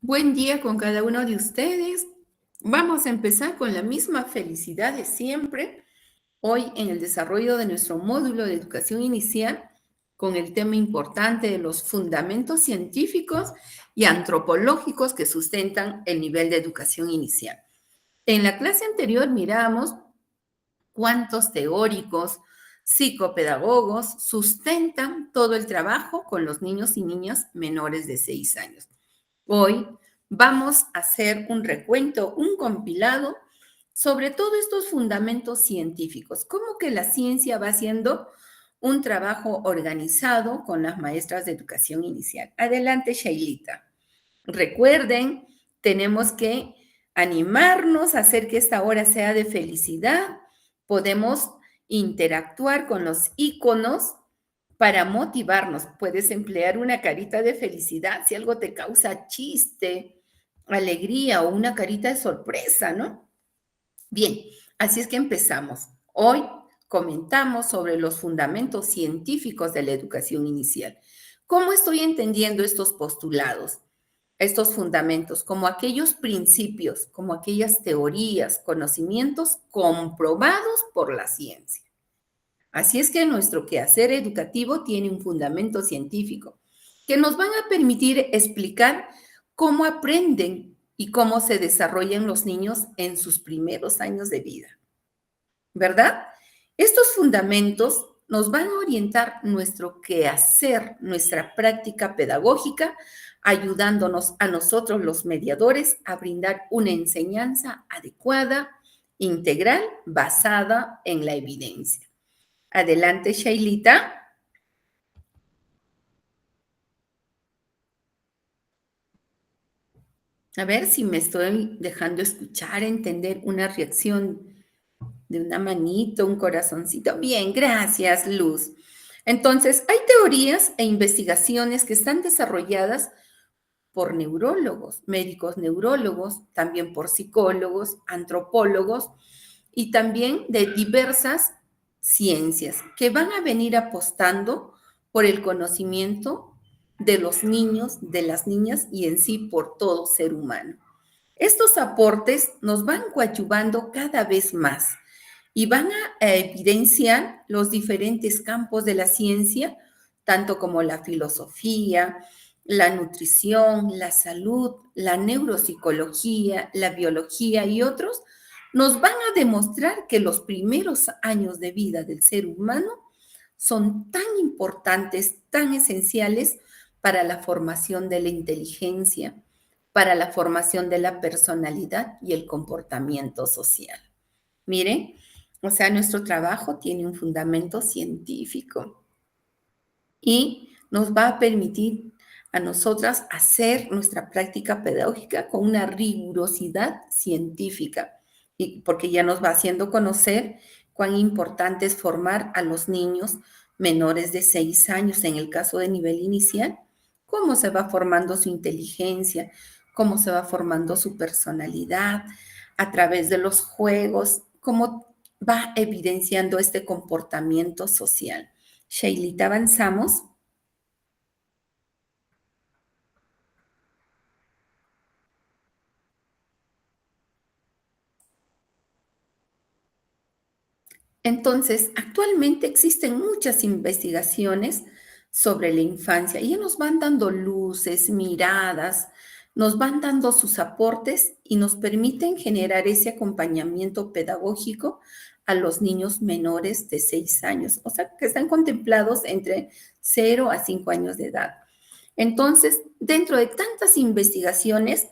Buen día con cada uno de ustedes. Vamos a empezar con la misma felicidad de siempre, hoy en el desarrollo de nuestro módulo de educación inicial, con el tema importante de los fundamentos científicos y antropológicos que sustentan el nivel de educación inicial. En la clase anterior miramos cuántos teóricos, psicopedagogos sustentan todo el trabajo con los niños y niñas menores de 6 años. Hoy vamos a hacer un recuento, un compilado sobre todos estos fundamentos científicos, cómo que la ciencia va haciendo un trabajo organizado con las maestras de educación inicial. Adelante, Shailita. Recuerden, tenemos que animarnos a hacer que esta hora sea de felicidad. Podemos interactuar con los iconos para motivarnos. Puedes emplear una carita de felicidad si algo te causa chiste, alegría o una carita de sorpresa, ¿no? Bien, así es que empezamos. Hoy comentamos sobre los fundamentos científicos de la educación inicial. ¿Cómo estoy entendiendo estos postulados? Estos fundamentos, como aquellos principios, como aquellas teorías, conocimientos comprobados por la ciencia. Así es que nuestro quehacer educativo tiene un fundamento científico que nos van a permitir explicar cómo aprenden y cómo se desarrollan los niños en sus primeros años de vida, ¿verdad? Estos fundamentos nos van a orientar nuestro quehacer, nuestra práctica pedagógica, ayudándonos a nosotros los mediadores a brindar una enseñanza adecuada, integral, basada en la evidencia. Adelante, Shailita. A ver si me estoy dejando escuchar, entender una reacción de una manito, un corazoncito. Bien, gracias, Luz. Entonces, hay teorías e investigaciones que están desarrolladas por neurólogos, médicos neurólogos, también por psicólogos, antropólogos y también de diversas ciencias que van a venir apostando por el conocimiento de los niños, de las niñas y en sí por todo ser humano. Estos aportes nos van coadyuvando cada vez más y van a evidenciar los diferentes campos de la ciencia, tanto como la filosofía, la nutrición, la salud, la neuropsicología, la biología y otros, nos van a demostrar que los primeros años de vida del ser humano son tan importantes, tan esenciales para la formación de la inteligencia, para la formación de la personalidad y el comportamiento social. Miren, o sea, nuestro trabajo tiene un fundamento científico y nos va a permitir a nosotras hacer nuestra práctica pedagógica con una rigurosidad científica, y porque ya nos va haciendo conocer cuán importante es formar a los niños menores de 6 años, en el caso de nivel inicial, cómo se va formando su inteligencia, cómo se va formando su personalidad a través de los juegos, cómo va evidenciando este comportamiento social. Shailita, avanzamos. Entonces, actualmente existen muchas investigaciones sobre la infancia y nos van dando luces, miradas, nos van dando sus aportes y nos permiten generar ese acompañamiento pedagógico a los niños menores de 6 años, o sea, que están contemplados entre 0 a 5 años de edad. Entonces, dentro de tantas investigaciones,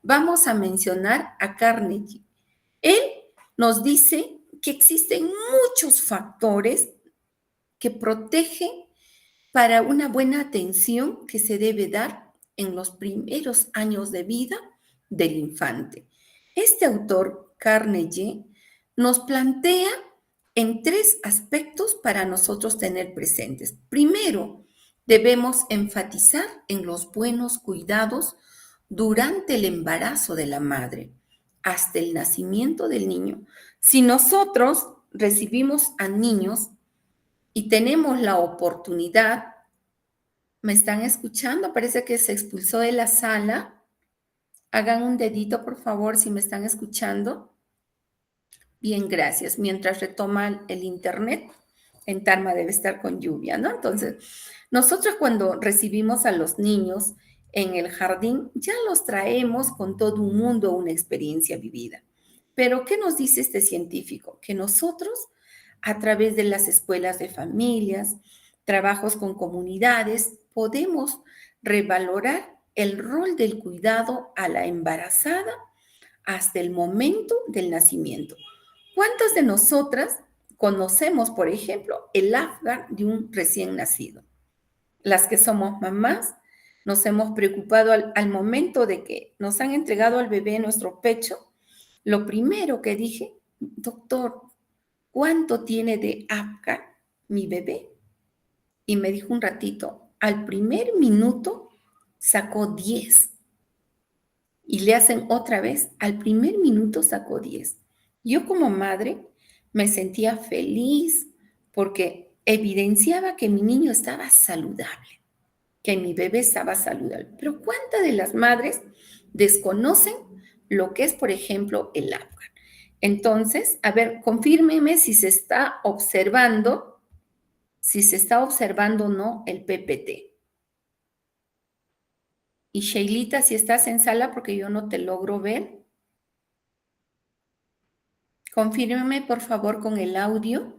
vamos a mencionar a Carnegie. Él nos dice que existen muchos factores que protegen para una buena atención que se debe dar en los primeros años de vida del infante. Este autor, Carnegie, nos plantea en 3 aspectos para nosotros tener presentes. Primero, debemos enfatizar en los buenos cuidados durante el embarazo de la madre hasta el nacimiento del niño. Si nosotros recibimos a niños y tenemos la oportunidad, ¿me están escuchando? Parece que se expulsó de la sala. Hagan un dedito, por favor, si me están escuchando. Bien, gracias. Mientras retoma el internet, en Tarma debe estar con lluvia, ¿no? Entonces, nosotros cuando recibimos a los niños en el jardín, ya los traemos con todo un mundo, una experiencia vivida. Pero, ¿qué nos dice este científico? Que nosotros, a través de las escuelas de familias, trabajos con comunidades, podemos revalorar el rol del cuidado a la embarazada hasta el momento del nacimiento. ¿Cuántas de nosotras conocemos, por ejemplo, el Afgan de un recién nacido? Las que somos mamás nos hemos preocupado al momento de que nos han entregado al bebé en nuestro pecho. Lo primero que dije, doctor, ¿cuánto tiene de Afgan mi bebé? Y me dijo un ratito, al primer minuto sacó 10 y le hacen otra vez, al primer minuto sacó 10. Yo como madre me sentía feliz porque evidenciaba que mi niño estaba saludable, que mi bebé estaba saludable. Pero ¿cuántas de las madres desconocen lo que es, por ejemplo, el Afgan? Entonces, a ver, confírmeme si se está observando o no el PPT. Y Sheilita, si estás en sala, porque yo no te logro ver. Confírmeme, por favor, con el audio.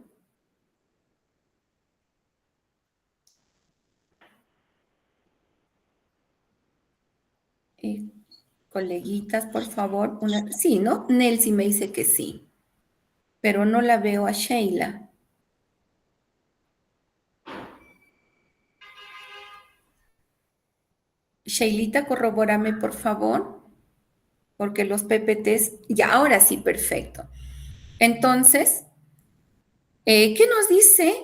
Eh, coleguitas, por favor. Sí, ¿no? Nelsi me dice que sí, pero no la veo a Sheila. Sheilita, corrobórame, por favor, porque los PPTs, ya, ahora sí, perfecto. Entonces, ¿qué nos dice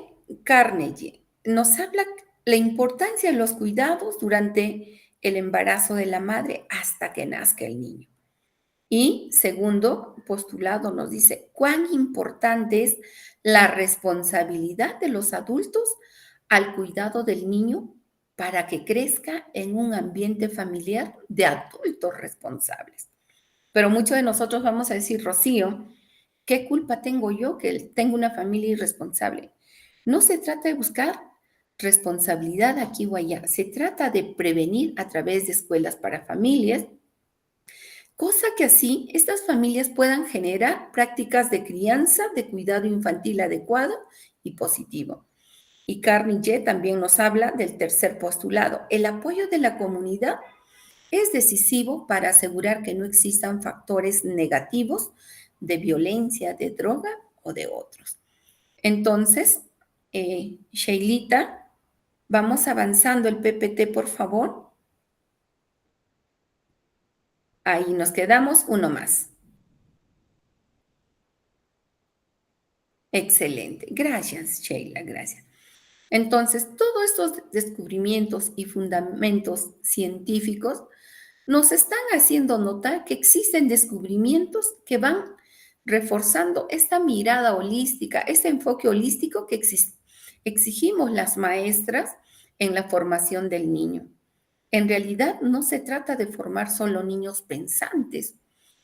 Carnegie? Nos habla la importancia de los cuidados durante el embarazo de la madre hasta que nazca el niño. Y segundo postulado nos dice cuán importante es la responsabilidad de los adultos al cuidado del niño para que crezca en un ambiente familiar de adultos responsables. Pero muchos de nosotros vamos a decir, Rocío, ¿qué culpa tengo yo que tengo una familia irresponsable? No se trata de buscar responsabilidad aquí o allá, se trata de prevenir a través de escuelas para familias, cosa que así estas familias puedan generar prácticas de crianza, de cuidado infantil adecuado y positivo. Y Carnegie también nos habla del tercer postulado. El apoyo de la comunidad es decisivo para asegurar que no existan factores negativos de violencia, de droga o de otros. Entonces, Sheilita, vamos avanzando el PPT, por favor. Ahí nos quedamos, uno más. Excelente. Gracias, Sheila, gracias. Entonces, todos estos descubrimientos y fundamentos científicos nos están haciendo notar que existen descubrimientos que van reforzando esta mirada holística, este enfoque holístico que exigimos las maestras en la formación del niño. En realidad no se trata de formar solo niños pensantes,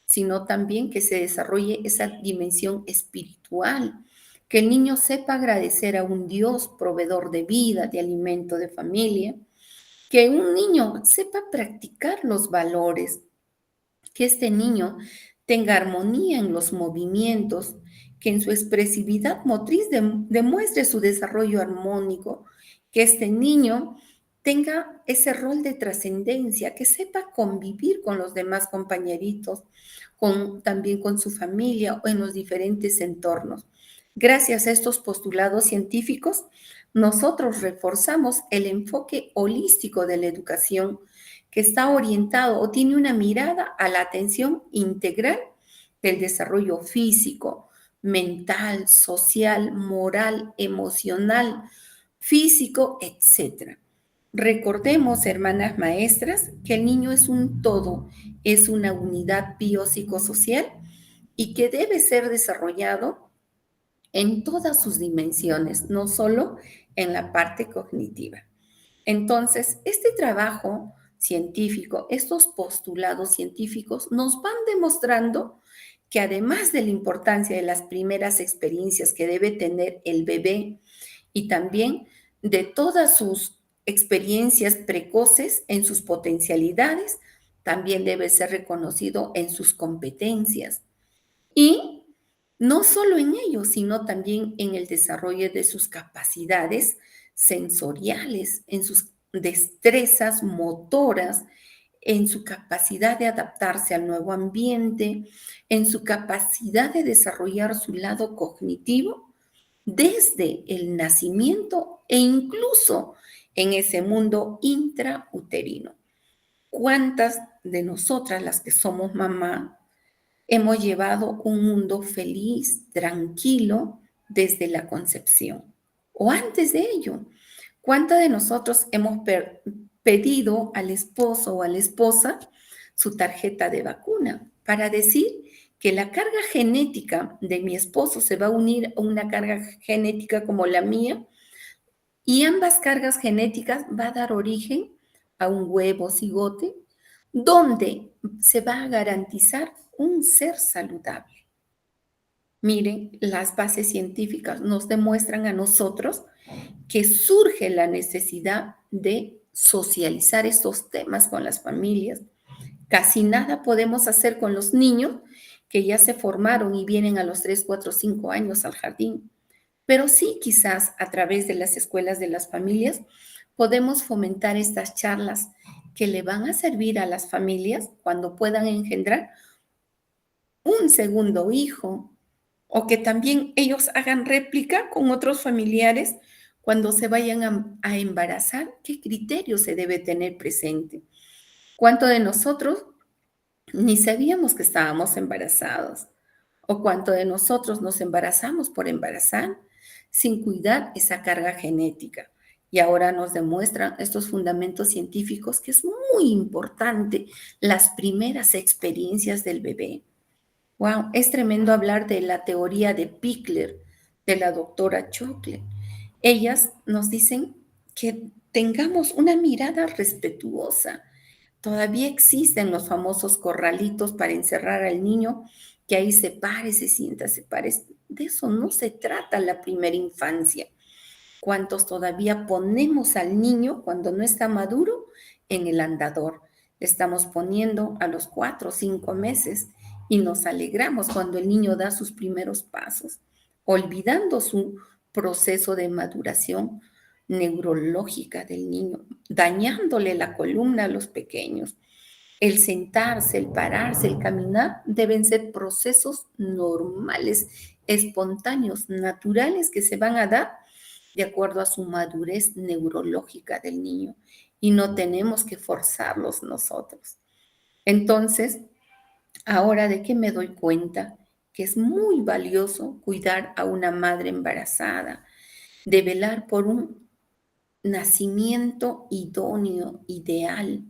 sino también que se desarrolle esa dimensión espiritual, que el niño sepa agradecer a un Dios proveedor de vida, de alimento, de familia, que un niño sepa practicar los valores, que este niño tenga armonía en los movimientos, que en su expresividad motriz demuestre su desarrollo armónico, que este niño tenga ese rol de trascendencia, que sepa convivir con los demás compañeritos, también con su familia o en los diferentes entornos. Gracias a estos postulados científicos, nosotros reforzamos el enfoque holístico de la educación que está orientado o tiene una mirada a la atención integral del desarrollo físico, mental, social, moral, emocional, físico, etc. Recordemos, hermanas maestras, que el niño es un todo, es una unidad biopsicosocial y que debe ser desarrollado en todas sus dimensiones, no solo en la parte cognitiva. Entonces, este trabajo científico, estos postulados científicos nos van demostrando que además de la importancia de las primeras experiencias que debe tener el bebé y también de todas sus experiencias precoces en sus potencialidades, también debe ser reconocido en sus competencias. Y no solo en ello, sino también en el desarrollo de sus capacidades sensoriales, en sus destrezas motoras, en su capacidad de adaptarse al nuevo ambiente, en su capacidad de desarrollar su lado cognitivo desde el nacimiento e incluso en ese mundo intrauterino. ¿Cuántas de nosotras, las que somos mamá, hemos llevado un mundo feliz, tranquilo, desde la concepción? O antes de ello, ¿cuántas de nosotros hemos pedido al esposo o a la esposa su tarjeta de vacuna para decir que la carga genética de mi esposo se va a unir a una carga genética como la mía y ambas cargas genéticas va a dar origen a un huevo cigote donde se va a garantizar un ser saludable? Miren, las bases científicas nos demuestran a nosotros que surge la necesidad de socializar estos temas con las familias. Casi nada podemos hacer con los niños que ya se formaron y vienen a los 3, 4, 5 años al jardín. Pero sí, quizás a través de las escuelas de las familias podemos fomentar estas charlas que le van a servir a las familias cuando puedan engendrar un segundo hijo o que también ellos hagan réplica con otros familiares cuando se vayan a embarazar. ¿Qué criterio se debe tener presente? ¿Cuánto de nosotros ni sabíamos que estábamos embarazados? ¿O cuánto de nosotros nos embarazamos por embarazar sin cuidar esa carga genética? Y ahora nos demuestran estos fundamentos científicos que es muy importante las primeras experiencias del bebé. Wow, es tremendo hablar de la teoría de Pickler, de la doctora Chokler. Ellas nos dicen que tengamos una mirada respetuosa. Todavía existen los famosos corralitos para encerrar al niño, que ahí se pare, se sienta, se pare. De eso no se trata la primera infancia. ¿Cuántos todavía ponemos al niño cuando no está maduro en el andador? Le estamos poniendo a los 4 o 5 meses y nos alegramos cuando el niño da sus primeros pasos, olvidando su proceso de maduración neurológica del niño, dañándole la columna a los pequeños. El sentarse, el pararse, el caminar deben ser procesos normales, espontáneos, naturales que se van a dar de acuerdo a su madurez neurológica del niño y no tenemos que forzarlos nosotros. Entonces, ahora de qué me doy cuenta que es muy valioso cuidar a una madre embarazada, de velar por un nacimiento idóneo, ideal,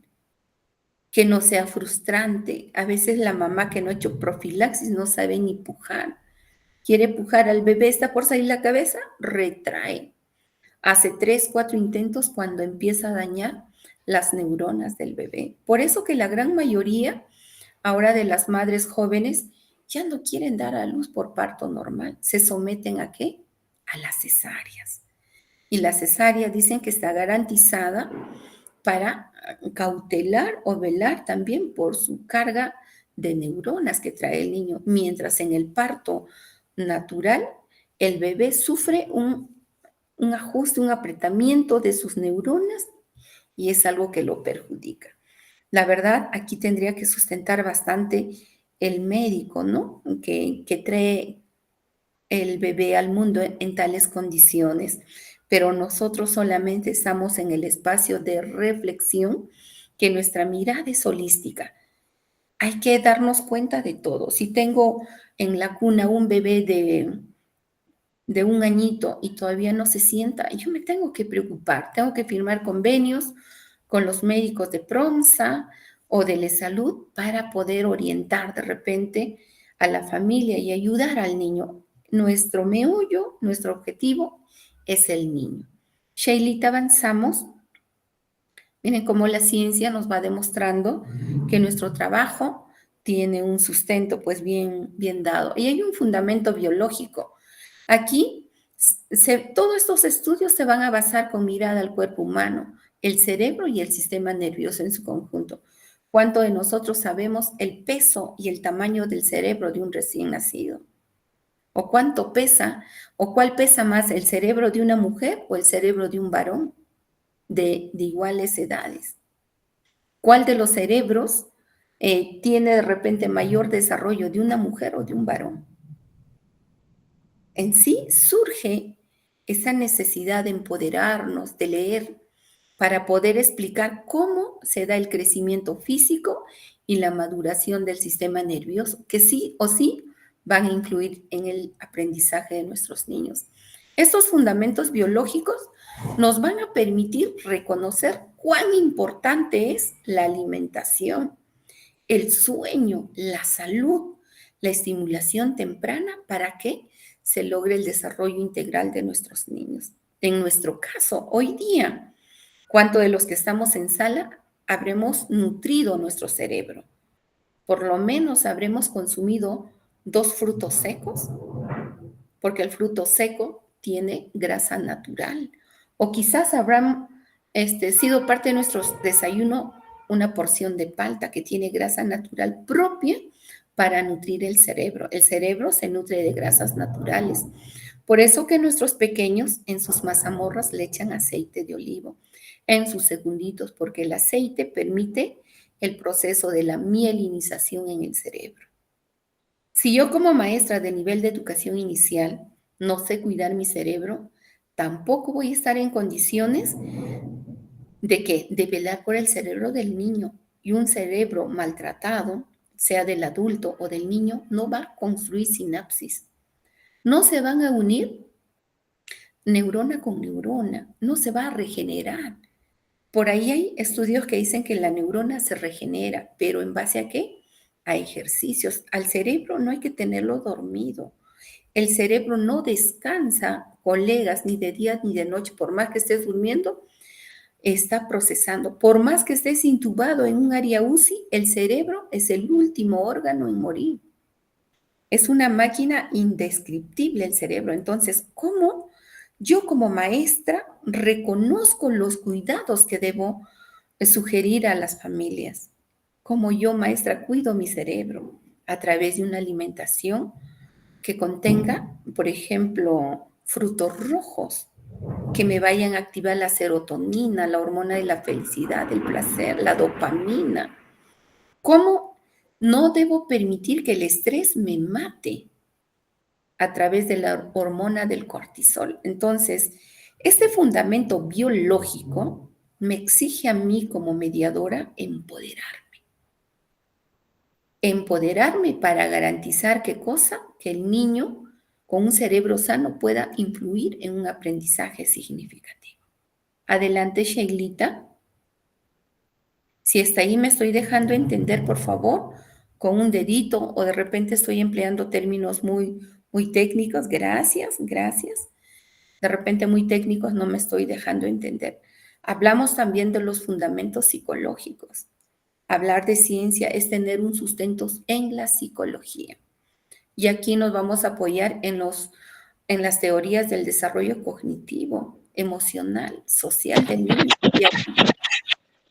que no sea frustrante. A veces la mamá que no ha hecho profilaxis no sabe ni pujar. Quiere pujar al bebé, está por salir la cabeza, retrae. Hace 3, 4 intentos cuando empieza a dañar las neuronas del bebé. Por eso que la gran mayoría ahora de las madres jóvenes ya no quieren dar a luz por parto normal. ¿Se someten a qué? A las cesáreas. Y la cesárea dicen que está garantizada para cautelar o velar también por su carga de neuronas que trae el niño, mientras en el parto natural el bebé sufre un ajuste, un apretamiento de sus neuronas y es algo que lo perjudica. La verdad, aquí tendría que sustentar bastante el médico, ¿no? Que trae el bebé al mundo en tales condiciones, pero nosotros solamente estamos en el espacio de reflexión, que nuestra mirada es holística. Hay que darnos cuenta de todo. Si tengo en la cuna un bebé de 1 añito y todavía no se sienta, yo me tengo que preocupar, tengo que firmar convenios con los médicos de PROMSA o de Salud para poder orientar de repente a la familia y ayudar al niño. Nuestro meollo, nuestro objetivo es el niño. Sheilita, avanzamos. Miren cómo la ciencia nos va demostrando que nuestro trabajo tiene un sustento pues bien dado. Y hay un fundamento biológico. Aquí, todos estos estudios se van a basar con mirada al cuerpo humano, el cerebro y el sistema nervioso en su conjunto. ¿Cuánto de nosotros sabemos el peso y el tamaño del cerebro de un recién nacido? ¿O cuánto pesa, o cuál pesa más, el cerebro de una mujer o el cerebro de un varón de iguales edades? ¿Cuál de los cerebros tiene de repente mayor desarrollo, de una mujer o de un varón? En sí surge esa necesidad de empoderarnos, de leer, para poder explicar cómo se da el crecimiento físico y la maduración del sistema nervioso, que sí o sí van a influir en el aprendizaje de nuestros niños. Estos fundamentos biológicos nos van a permitir reconocer cuán importante es la alimentación, el sueño, la salud, la estimulación temprana para que se logre el desarrollo integral de nuestros niños. En nuestro caso, hoy día, ¿cuánto de los que estamos en sala habremos nutrido nuestro cerebro? Por lo menos habremos consumido 2 frutos secos, porque el fruto seco tiene grasa natural. O quizás habrán sido parte de nuestro desayuno una porción de palta que tiene grasa natural propia para nutrir el cerebro. El cerebro se nutre de grasas naturales. Por eso que nuestros pequeños en sus mazamorras le echan aceite de olivo, en sus segunditos, porque el aceite permite el proceso de la mielinización en el cerebro. Si yo como maestra de nivel de educación inicial no sé cuidar mi cerebro, tampoco voy a estar en condiciones de que de velar por el cerebro del niño. Y un cerebro maltratado, sea del adulto o del niño, no va a construir sinapsis. No se van a unir neurona con neurona, no se va a regenerar. Por ahí hay estudios que dicen que la neurona se regenera, pero ¿en base a qué? A ejercicios. Al cerebro no hay que tenerlo dormido. El cerebro no descansa, colegas, ni de día ni de noche, por más que estés durmiendo, está procesando. Por más que estés intubado en un área UCI, el cerebro es el último órgano en morir. Es una máquina indescriptible el cerebro. Entonces, ¿cómo yo como maestra reconozco los cuidados que debo sugerir a las familias? ¿Cómo yo, maestra, cuido mi cerebro? A través de una alimentación que contenga, por ejemplo, frutos rojos, que me vayan a activar la serotonina, la hormona de la felicidad, del placer, la dopamina. ¿Cómo no debo permitir que el estrés me mate a través de la hormona del cortisol? Entonces, este fundamento biológico me exige a mí como mediadora empoderarme para garantizar qué cosa, que el niño con un cerebro sano pueda influir en un aprendizaje significativo. Adelante, Sheilita. Si hasta ahí me estoy dejando entender, por favor, con un dedito o de repente estoy empleando términos muy técnicos, gracias, gracias. De repente muy técnicos no me estoy dejando entender. Hablamos también de los fundamentos psicológicos. Hablar de ciencia es tener un sustento en la psicología. Y aquí nos vamos a apoyar en las teorías del desarrollo cognitivo, emocional, social del niño.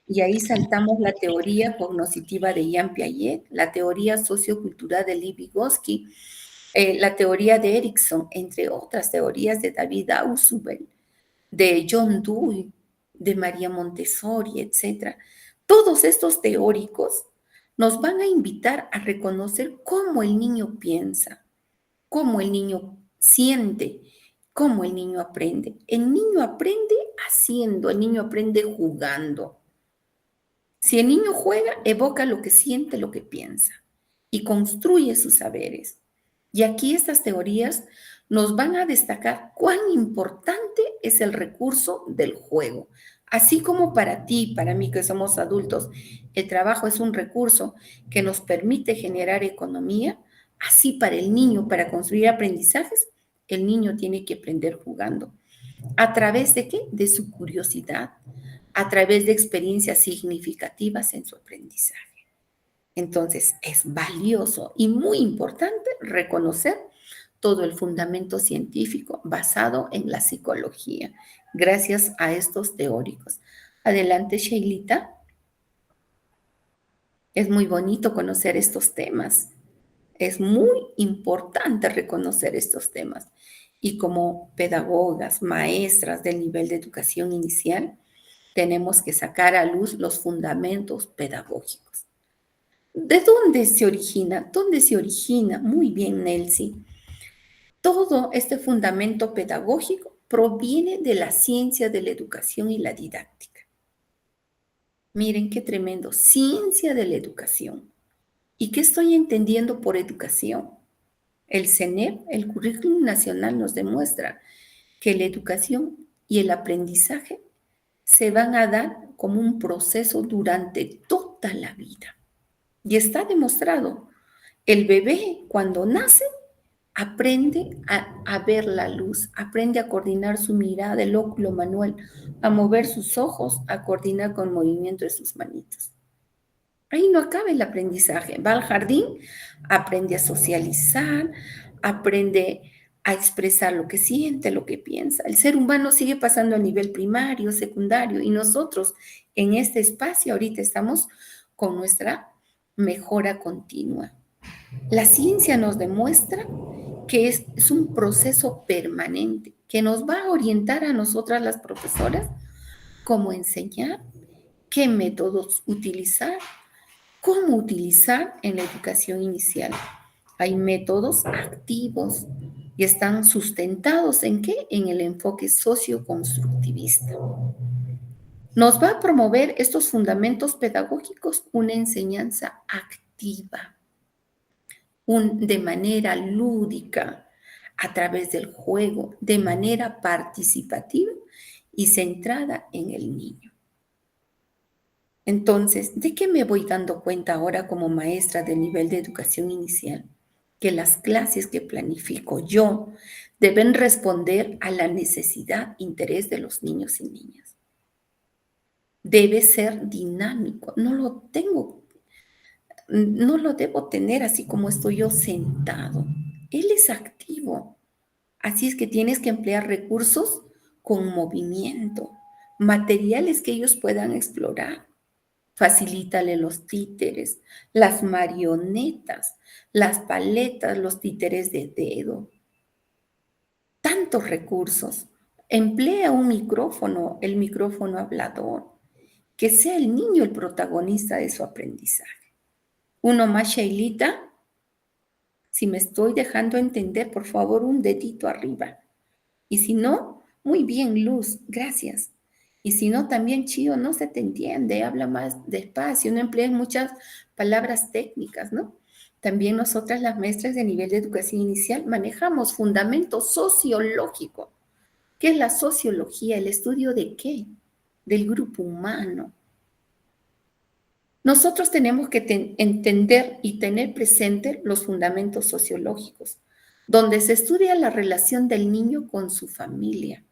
Y ahí saltamos la teoría cognoscitiva de Jean Piaget, la teoría sociocultural de Lev Vygotsky, la teoría de Erickson, entre otras teorías de David Ausubel, de John Dewey, de María Montessori, etc. Todos estos teóricos nos van a invitar a reconocer cómo el niño piensa, cómo el niño siente, cómo el niño aprende. El niño aprende haciendo, el niño aprende jugando. Si el niño juega, evoca lo que siente, lo que piensa y construye sus saberes. Y aquí estas teorías nos van a destacar cuán importante es el recurso del juego. Así como para ti, para mí que somos adultos, el trabajo es un recurso que nos permite generar economía, así para el niño, para construir aprendizajes, el niño tiene que aprender jugando. ¿A través de qué? De su curiosidad, a través de experiencias significativas en su aprendizaje. Entonces, es valioso y muy importante reconocer todo el fundamento científico basado en la psicología, gracias a estos teóricos. Adelante, Sheilita. Es muy bonito conocer estos temas. Es muy importante reconocer estos temas. Y como pedagogas, maestras del nivel de educación inicial, tenemos que sacar a luz los fundamentos pedagógicos. ¿De dónde se origina? ¿Dónde se origina? Muy bien, Nelsie. Todo este fundamento pedagógico proviene de la ciencia de la educación y la didáctica. Miren qué tremendo, ciencia de la educación. ¿Y qué estoy entendiendo por educación? El CENEP, el Currículum Nacional, nos demuestra que la educación y el aprendizaje se van a dar como un proceso durante toda la vida. Y está demostrado. El bebé, cuando nace, aprende a ver la luz, aprende a coordinar su mirada, el óculo manual, a mover sus ojos, a coordinar con el movimiento de sus manitos. Ahí no acaba el aprendizaje. Va al jardín, aprende a socializar, aprende a expresar lo que siente, lo que piensa. El ser humano sigue pasando a nivel primario, secundario, y nosotros en este espacio ahorita estamos con nuestra mejora continua. La ciencia nos demuestra que es un proceso permanente, que nos va a orientar a nosotras las profesoras cómo enseñar, qué métodos utilizar, cómo utilizar en la educación inicial. Hay métodos activos y están sustentados ¿en qué? En el enfoque socioconstructivista. Nos va a promover estos fundamentos pedagógicos una enseñanza activa, de manera lúdica, a través del juego, de manera participativa y centrada en el niño. Entonces, ¿de qué me voy dando cuenta ahora como maestra del nivel de educación inicial? Que las clases que planifico yo deben responder a la necesidad, interés de los niños y niñas. Debe ser dinámico, no lo debo tener así como estoy yo sentado. Él es activo. Así es que tienes que emplear recursos con movimiento, materiales que ellos puedan explorar. Facilítale los títeres, las marionetas, las paletas, los títeres de dedo. Tantos recursos. Emplea un micrófono, el micrófono hablador. Que sea el niño el protagonista de su aprendizaje. Uno más, Sheilita. Si me estoy dejando entender, por favor, un dedito arriba. Y si no, muy bien, Luz, gracias. Y si no, también, Chío, no se te entiende, habla más despacio, no emplees muchas palabras técnicas, ¿no? También nosotras, las maestras de nivel de educación inicial, manejamos fundamento sociológico. ¿Qué es la sociología? ¿El estudio de qué? Del grupo humano. Nosotros tenemos que entender y tener presente los fundamentos sociológicos, donde se estudia la relación del niño con su familia.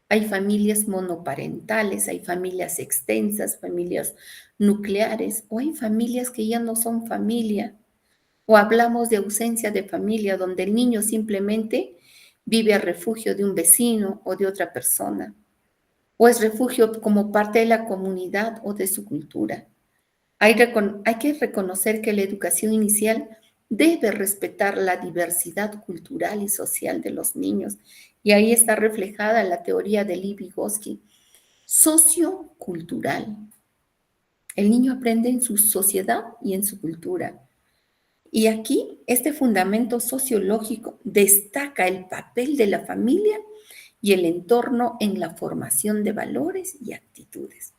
Hay familias monoparentales, hay familias extensas, familias nucleares, o hay familias que ya no son familia, o hablamos de ausencia de familia, donde el niño simplemente vive a refugio de un vecino o de otra persona, o es refugio como parte de la comunidad o de su cultura. Hay que reconocer que la educación inicial debe respetar la diversidad cultural y social de los niños. Y ahí está reflejada la teoría de Lev Vygotsky, sociocultural. El niño aprende en su sociedad y en su cultura. Y aquí este fundamento sociológico destaca el papel de la familia y el entorno en la formación de valores y actitudes.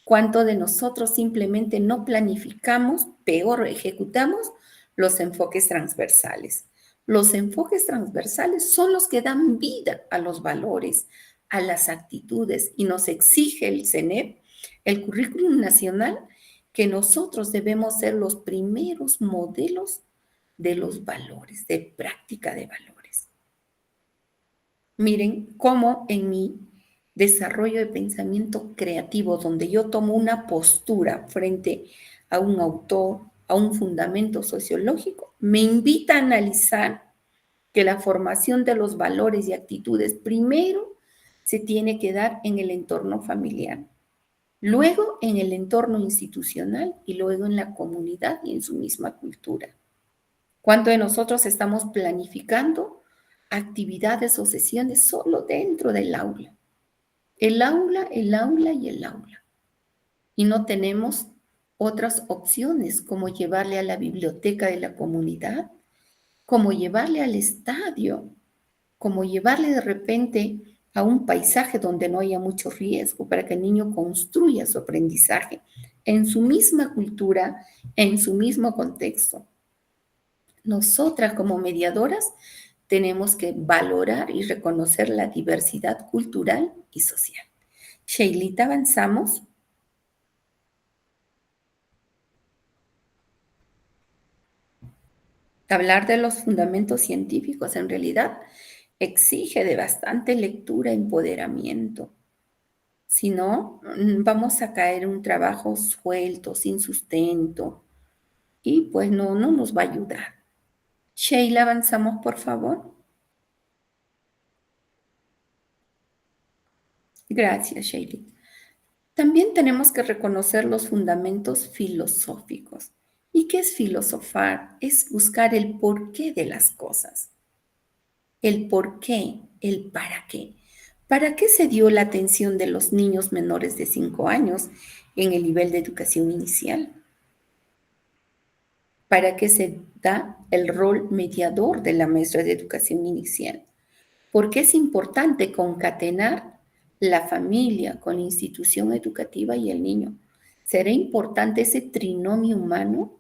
¿Cuánto de nosotros simplemente no planificamos, peor ejecutamos los enfoques transversales? Los enfoques transversales son los que dan vida a los valores, a las actitudes, y nos exige el CENEP, el Currículum Nacional, que nosotros debemos ser los primeros modelos de los valores, de práctica de valores. Miren cómo en mi desarrollo de pensamiento creativo, donde yo tomo una postura frente a un autor, a un fundamento sociológico, me invita a analizar que la formación de los valores y actitudes primero se tiene que dar en el entorno familiar, luego en el entorno institucional y luego en la comunidad y en su misma cultura. ¿Cuántos de nosotros estamos planificando actividades o sesiones solo dentro del aula? El aula, el aula y el aula. Y no tenemos otras opciones como llevarle a la biblioteca de la comunidad, como llevarle al estadio, como llevarle de repente a un paisaje donde no haya mucho riesgo para que el niño construya su aprendizaje en su misma cultura, en su mismo contexto. Nosotras como mediadoras tenemos que valorar y reconocer la diversidad cultural y social. Sheilita, avanzamos. Hablar de los fundamentos científicos en realidad exige de bastante lectura, empoderamiento. Si no, vamos a caer en un trabajo suelto, sin sustento, y pues no nos va a ayudar. Sheila, avanzamos, por favor. Gracias, Sheila. También tenemos que reconocer los fundamentos filosóficos. ¿Y qué es filosofar? Es buscar el porqué de las cosas. El por qué, el para qué. ¿Para qué se dio la atención de los niños menores de 5 años en el nivel de educación inicial? ¿Para qué se da el rol mediador de la maestra de educación inicial? Porque es importante concatenar la familia con la institución educativa y el niño. ¿Será importante ese trinomio humano?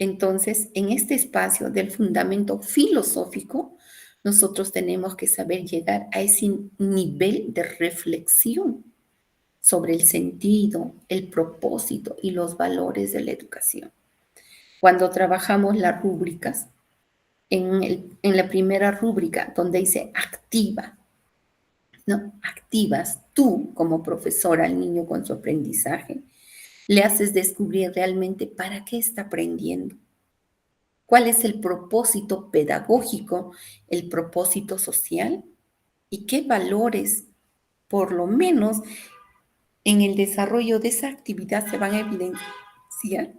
Entonces, en este espacio del fundamento filosófico, nosotros tenemos que saber llegar a ese nivel de reflexión sobre el sentido, el propósito y los valores de la educación. Cuando trabajamos las rúbricas, en la primera rúbrica donde dice activa, ¿no? Activas tú como profesora al niño con su aprendizaje, le haces descubrir realmente para qué está aprendiendo, cuál es el propósito pedagógico, el propósito social y qué valores, por lo menos en el desarrollo de esa actividad se van a evidenciar.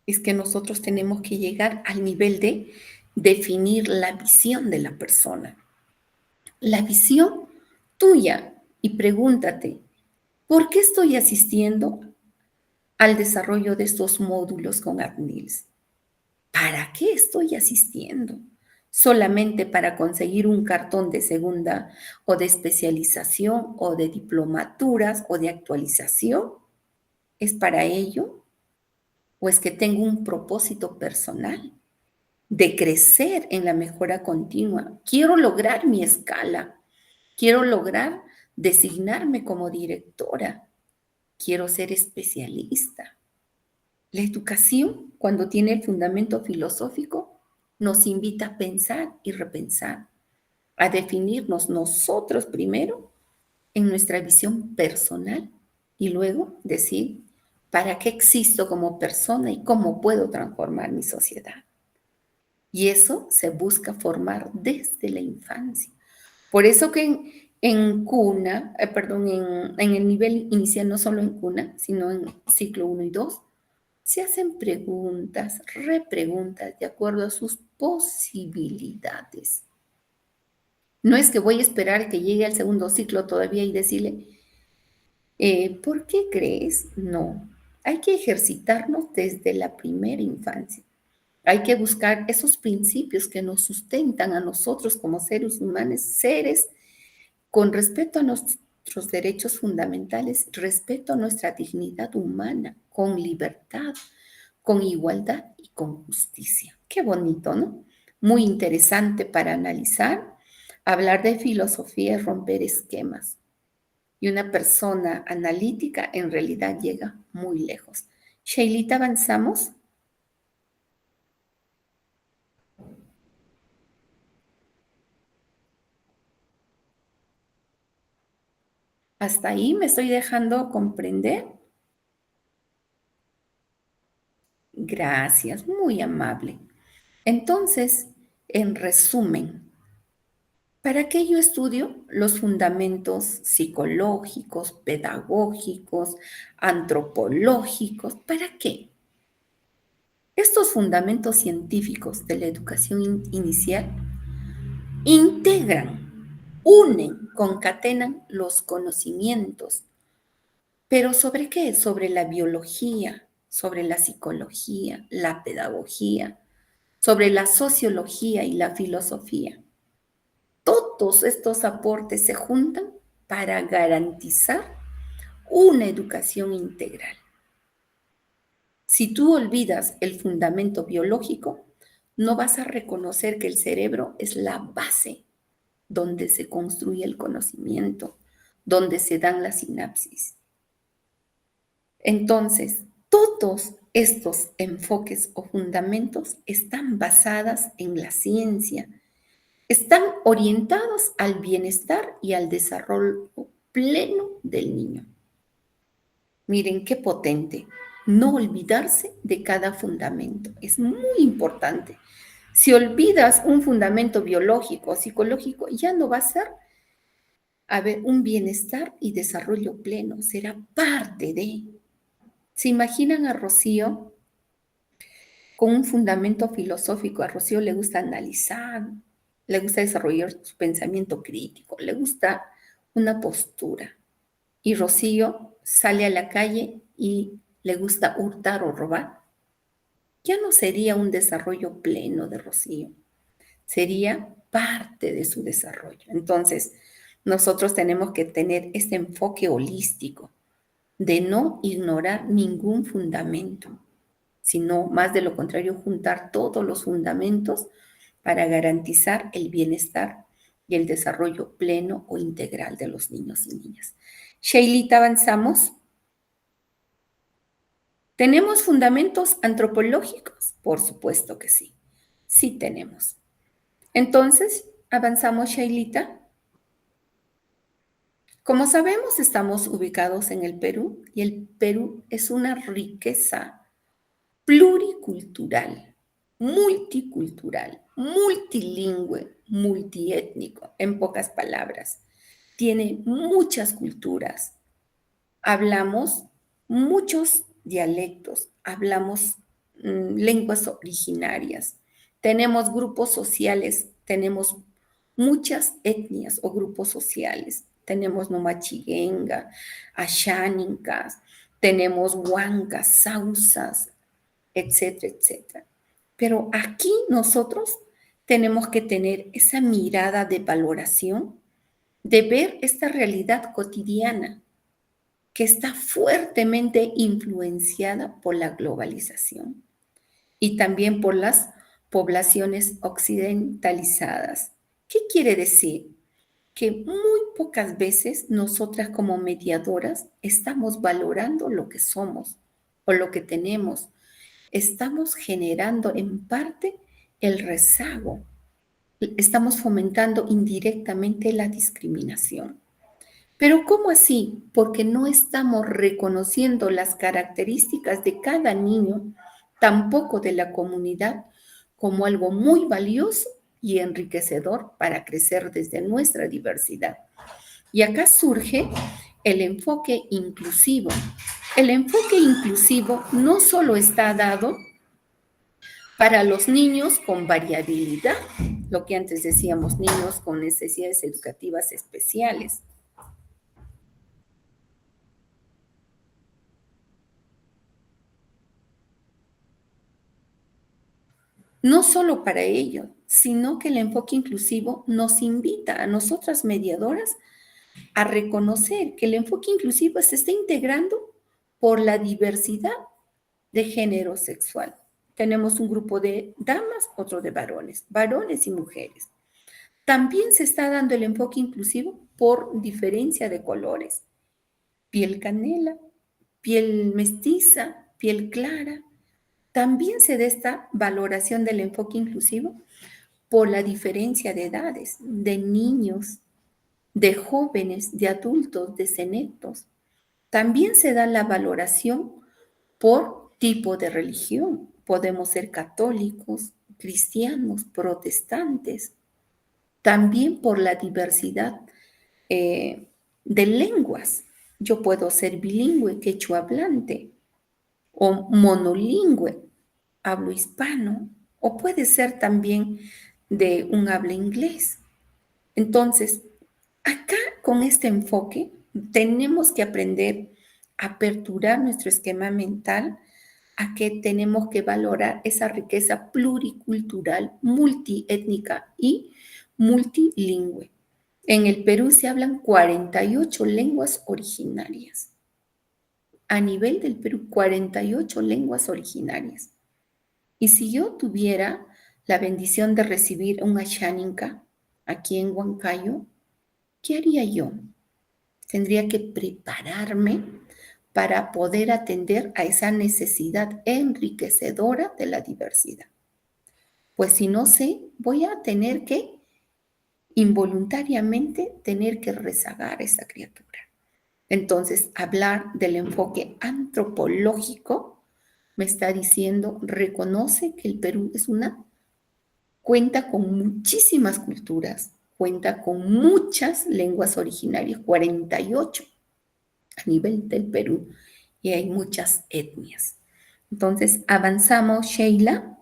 Es que nosotros tenemos que llegar al nivel de definir la visión de la persona, la visión tuya y pregúntate, ¿por qué estoy asistiendo al desarrollo de estos módulos con ADNILS? ¿Para qué estoy asistiendo? ¿Solamente para conseguir un cartón de segunda o de especialización o de diplomaturas o de actualización? ¿Es para ello? ¿O es que tengo un propósito personal de crecer en la mejora continua? Quiero lograr mi escala. Quiero lograr designarme como directora. Quiero ser especialista. La educación, cuando tiene el fundamento filosófico, nos invita a pensar y repensar, a definirnos nosotros primero en nuestra visión personal y luego decir, ¿para qué existo como persona y cómo puedo transformar mi sociedad? Y eso se busca formar desde la infancia. Por eso que en cuna, perdón, en el nivel inicial, no solo en cuna, sino en ciclo 1 y 2, se hacen preguntas, repreguntas de acuerdo a sus posibilidades. No es que voy a esperar que llegue al segundo ciclo todavía y decirle, ¿por qué crees? No. Hay que ejercitarnos desde la primera infancia. Hay que buscar esos principios que nos sustentan a nosotros como seres humanos, seres con respeto a nuestros derechos fundamentales, respeto a nuestra dignidad humana, con libertad, con igualdad y con justicia. Qué bonito, ¿no? Muy interesante para analizar. Hablar de filosofía es romper esquemas. Y una persona analítica en realidad llega muy lejos. Sheilita, avanzamos. ¿Hasta ahí me estoy dejando comprender? Gracias, muy amable. Entonces, en resumen, ¿para qué yo estudio los fundamentos psicológicos, pedagógicos, antropológicos? ¿Para qué? Estos fundamentos científicos de la educación inicial integran, unen, concatenan los conocimientos. ¿Pero sobre qué? Sobre la biología, sobre la psicología, la pedagogía, sobre la sociología y la filosofía. Todos estos aportes se juntan para garantizar una educación integral. Si tú olvidas el fundamento biológico, no vas a reconocer que el cerebro es la base donde se construye el conocimiento, donde se dan las sinapsis. Entonces, todos estos enfoques o fundamentos están basados en la ciencia, están orientados al bienestar y al desarrollo pleno del niño. Miren qué potente. No olvidarse de cada fundamento. Es muy importante. Si olvidas un fundamento biológico o psicológico, ya no va a ser un bienestar y desarrollo pleno. Será parte de. ¿Se imaginan a Rocío con un fundamento filosófico? A Rocío le gusta analizar, le gusta desarrollar su pensamiento crítico, le gusta una postura. Y Rocío sale a la calle y le gusta hurtar o robar. Ya no sería un desarrollo pleno de Rocío, sería parte de su desarrollo. Entonces, nosotros tenemos que tener este enfoque holístico de no ignorar ningún fundamento, sino más de lo contrario, juntar todos los fundamentos para garantizar el bienestar y el desarrollo pleno o integral de los niños y niñas. Sheilita, avanzamos. ¿Tenemos fundamentos antropológicos? Por supuesto que sí. Sí tenemos. Entonces, avanzamos, Sheilita. Como sabemos, estamos ubicados en el Perú y el Perú es una riqueza pluricultural, multicultural, multilingüe, multiétnico, en pocas palabras. Tiene muchas culturas. Hablamos muchos dialectos, hablamos lenguas originarias, tenemos grupos sociales, tenemos muchas etnias o grupos sociales. Tenemos nomachiguenga, ashánicas, tenemos huancas, sausas, etcétera, etcétera. Pero aquí nosotros tenemos que tener esa mirada de valoración, de ver esta realidad cotidiana que está fuertemente influenciada por la globalización y también por las poblaciones occidentalizadas. ¿Qué quiere decir? Que muy pocas veces nosotras como mediadoras estamos valorando lo que somos o lo que tenemos. Estamos generando en parte el rezago. Estamos fomentando indirectamente la discriminación. Pero ¿cómo así? Porque no estamos reconociendo las características de cada niño, tampoco de la comunidad, como algo muy valioso y enriquecedor para crecer desde nuestra diversidad. Y acá surge el enfoque inclusivo. El enfoque inclusivo no solo está dado para los niños con variabilidad, lo que antes decíamos, niños con necesidades educativas especiales. No solo para ello, sino que el enfoque inclusivo nos invita a nosotras mediadoras a reconocer que el enfoque inclusivo se está integrando por la diversidad de género sexual. Tenemos un grupo de damas, otro de varones, varones y mujeres. También se está dando el enfoque inclusivo por diferencia de colores. Piel canela, piel mestiza, piel clara. También se da esta valoración del enfoque inclusivo por la diferencia de edades, de niños, de jóvenes, de adultos, de senectos. También se da la valoración por tipo de religión. Podemos ser católicos, cristianos, protestantes. También por la diversidad de lenguas. Yo puedo ser bilingüe, quechua hablante, o monolingüe, hablo hispano, o puede ser también de un habla inglés. Entonces, acá con este enfoque tenemos que aprender a aperturar nuestro esquema mental a que tenemos que valorar esa riqueza pluricultural, multiétnica y multilingüe. En el Perú se hablan 48 lenguas originarias. A nivel del Perú, 48 lenguas originarias. Y si yo tuviera la bendición de recibir un Ashaninka aquí en Huancayo, ¿qué haría yo? Tendría que prepararme para poder atender a esa necesidad enriquecedora de la diversidad. Pues si no sé, voy a tener que involuntariamente tener que rezagar a esa criatura. Entonces, hablar del enfoque antropológico me está diciendo, reconoce que el Perú es cuenta con muchísimas culturas, cuenta con muchas lenguas originarias, 48 a nivel del Perú, y hay muchas etnias. Entonces, avanzamos, Sheila,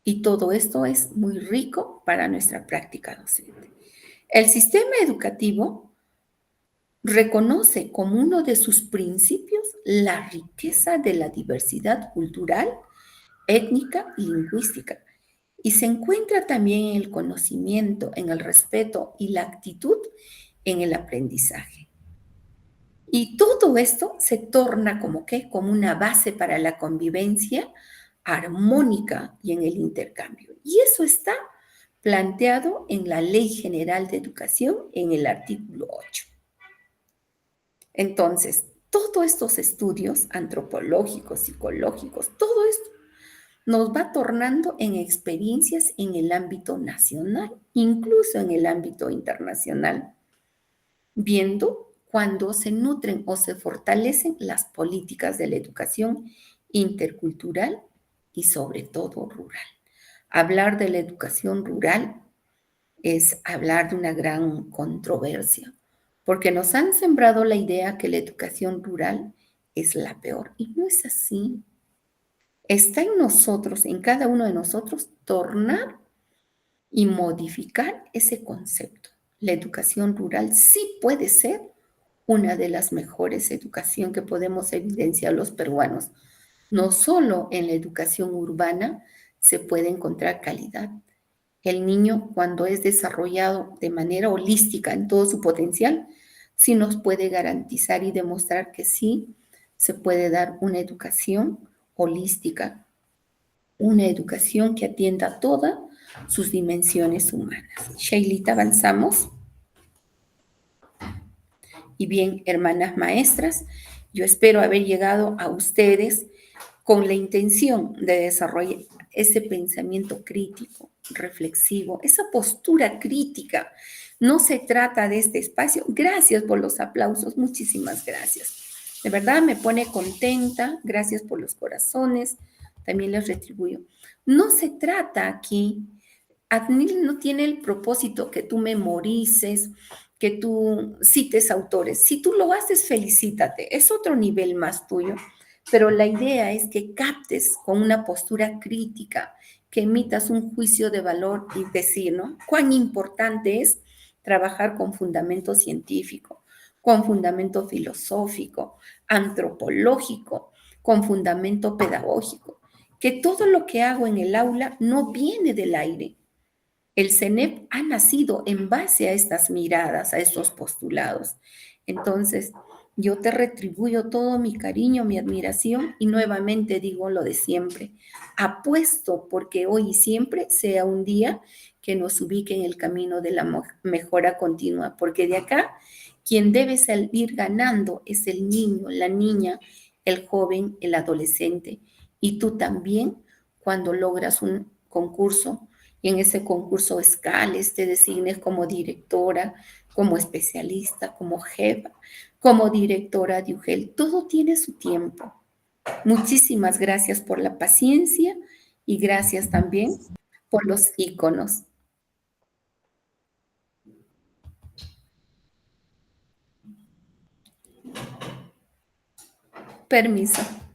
y todo esto es muy rico para nuestra práctica docente. El sistema educativo reconoce como uno de sus principios la riqueza de la diversidad cultural, étnica y lingüística, y se encuentra también en el conocimiento, en el respeto y la actitud en el aprendizaje. Y todo esto se torna como que como una base para la convivencia armónica y en el intercambio. Y eso está planteado en la Ley General de Educación en el artículo 8. Entonces, todos estos estudios antropológicos, psicológicos, todo esto nos va tornando en experiencias en el ámbito nacional, incluso en el ámbito internacional, viendo cuando se nutren o se fortalecen las políticas de la educación intercultural y sobre todo rural. Hablar de la educación rural es hablar de una gran controversia, porque nos han sembrado la idea que la educación rural es la peor, y no es así. Está en nosotros, en cada uno de nosotros, tornar y modificar ese concepto. La educación rural sí puede ser una de las mejores educaciones que podemos evidenciar los peruanos. No solo en la educación urbana se puede encontrar calidad. El niño, cuando es desarrollado de manera holística en todo su potencial, sí nos puede garantizar y demostrar que sí se puede dar una educación holística, una educación que atienda todas sus dimensiones humanas. Sheilita, avanzamos. Y bien, hermanas maestras, yo espero haber llegado a ustedes con la intención de desarrollar ese pensamiento crítico, reflexivo, esa postura crítica. No se trata de este espacio. Gracias por los aplausos, muchísimas gracias. De verdad me pone contenta, gracias por los corazones, también les retribuyo. No se trata aquí, Adnil no tiene el propósito que tú memorices, que tú cites autores. Si tú lo haces, felicítate, es otro nivel más tuyo, pero la idea es que captes con una postura crítica, que emitas un juicio de valor y decir, ¿no? Cuán importante es trabajar con fundamento científico, con fundamento filosófico, antropológico, con fundamento pedagógico, que todo lo que hago en el aula no viene del aire. El CENEP ha nacido en base a estas miradas, a estos postulados. Entonces, yo te retribuyo todo mi cariño, mi admiración y nuevamente digo lo de siempre. Apuesto porque hoy y siempre sea un día que nos ubique en el camino de la mejora continua, porque de acá quien debe salir ganando es el niño, la niña, el joven, el adolescente. Y tú también, cuando logras un concurso, y en ese concurso escales, te designes como directora, como especialista, como jefa, como directora de UGEL. Todo tiene su tiempo. Muchísimas gracias por la paciencia y gracias también por los iconos. Permiso.